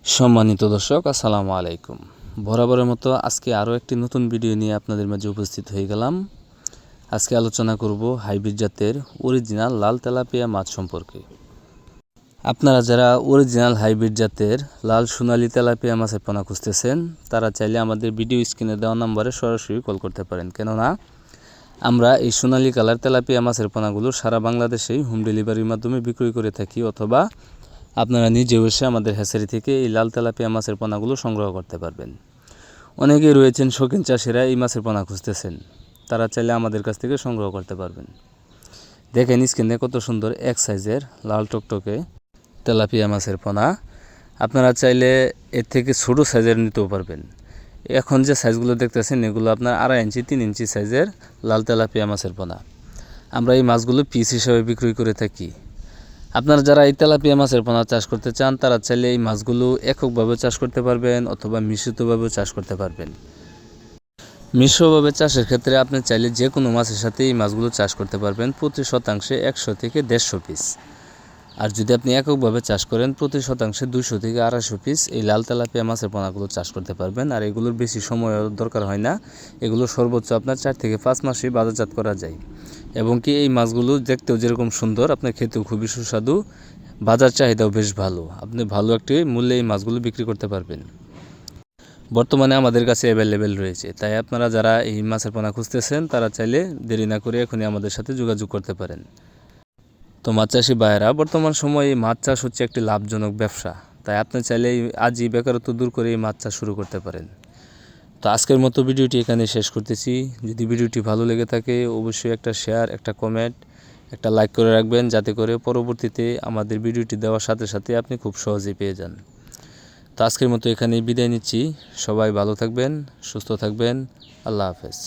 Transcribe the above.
সম্মানিত দর্শক, আসসালামু আলাইকুম। বরাবরের মতো আজকে আরও একটি নতুন ভিডিও নিয়ে আপনাদের মাঝে উপস্থিত হয়ে গেলাম। আজকে আলোচনা করব হাইব্রিড জাতের অরিজিনাল লাল তেলাপিয়া মাছ সম্পর্কে। আপনারা যারা অরিজিনাল হাইব্রিড জাতের লাল সোনালী তেলাপিয়া মাছের পোনা খুঁজতেছেন, তারা চাইলে আমাদের ভিডিও স্ক্রিনে দেওয়া নম্বরে সরাসরি কল করতে পারেন। কেননা আমরা এই সোনালী কালার তেলাপিয়া মাছের পোনাগুলো সারা বাংলাদেশেই হোম ডেলিভারির মাধ্যমে বিক্রয় করে থাকি, অথবা আপনারা নিজেও এসে আমাদের হ্যাচারি থেকে এই লাল তেলাপিয়া মাছের পোনাগুলো সংগ্রহ করতে পারবেন। অনেকেই রয়েছেন শৌখিন চাষিরা এই মাছের পোনা খুঁজতেছেন, তারা চাইলে আমাদের কাছ থেকে সংগ্রহ করতে পারবেন। দেখেন স্ক্রিনে কত সুন্দর এক সাইজের লাল টকটকে তেলাপিয়া মাছের পোনা। আপনারা চাইলে এর থেকে ছোটো সাইজের নিতেও পারবেন। এখন যে সাইজগুলো দেখতেছেন এগুলো আপনার 2.5 ইঞ্চি 3 ইঞ্চি সাইজের লাল তেলাপিয়া মাছের পোনা। আমরা এই মাছগুলো পিস হিসাবে বিক্রি করে থাকি। আপনারা যারা এই তেলাপিয়া মাছের পোনা চাষ করতে চান, তারা চাইলে এই মাছগুলো এককভাবে চাষ করতে পারবেন অথবা মিশ্রিতভাবেও চাষ করতে পারবেন। মিশ্রভাবে চাষের ক্ষেত্রে আপনি চাইলে যে কোনো মাছের সাথে এই মাছগুলো চাষ করতে পারবেন, প্রতি শতাংশে 100 থেকে 150 পিস। আর যদি আপনি এককভাবে চাষ করেন, প্রতি শতাংশে 200 থেকে 250 পিস এই লাল তেলাপিয়া মাছের পোনাগুলো চাষ করতে পারবেন। আর এগুলোর বেশি সময় দরকার হয় না, এগুলো সর্বোচ্চ আপনার 4 থেকে 5 মাসেই বাজারজাত করা যায়। এবং কি এই মাছগুলো দেখতেও যেরকম সুন্দর, আপনার খেতেও খুবই সুস্বাদু, বাজার চাহিদাও বেশ ভালো। আপনি ভালো একটি মূল্যে এই মাছগুলো বিক্রি করতে পারবেন। বর্তমানে আমাদের কাছে অ্যাভেলেবেল রয়েছে, তাই আপনারা যারা এই মাছের পোনা খুঁজতেছেন, তারা চাইলে দেরি না করে এখনই আমাদের সাথে যোগাযোগ করতে পারেন। তো মাছ চাষি ভাইয়েরা, বর্তমান সময়ে এই মাছ চাষ হচ্ছে একটি লাভজনক ব্যবসা, তাই আপনি চাইলে আজই বেকারত্ব দূর করে এই মাছ চাষ শুরু করতে পারেন। তো আজকের মতো ভিডিওটি এখানে শেষ করতেছি। যদি ভিডিওটি ভালো লেগে থাকে, অবশ্যই একটা শেয়ার, একটা কমেন্ট, একটা লাইক করে রাখবেন, যাতে করে পরবর্তীতে আমাদের ভিডিওটি দেওয়ার সাথে সাথে আপনি খুব সহজেই পেয়ে যান। তো আজকের মতো এখানেই বিদায় নিচ্ছি। সবাই ভালো থাকবেন, সুস্থ থাকবেন। আল্লাহ হাফেজ।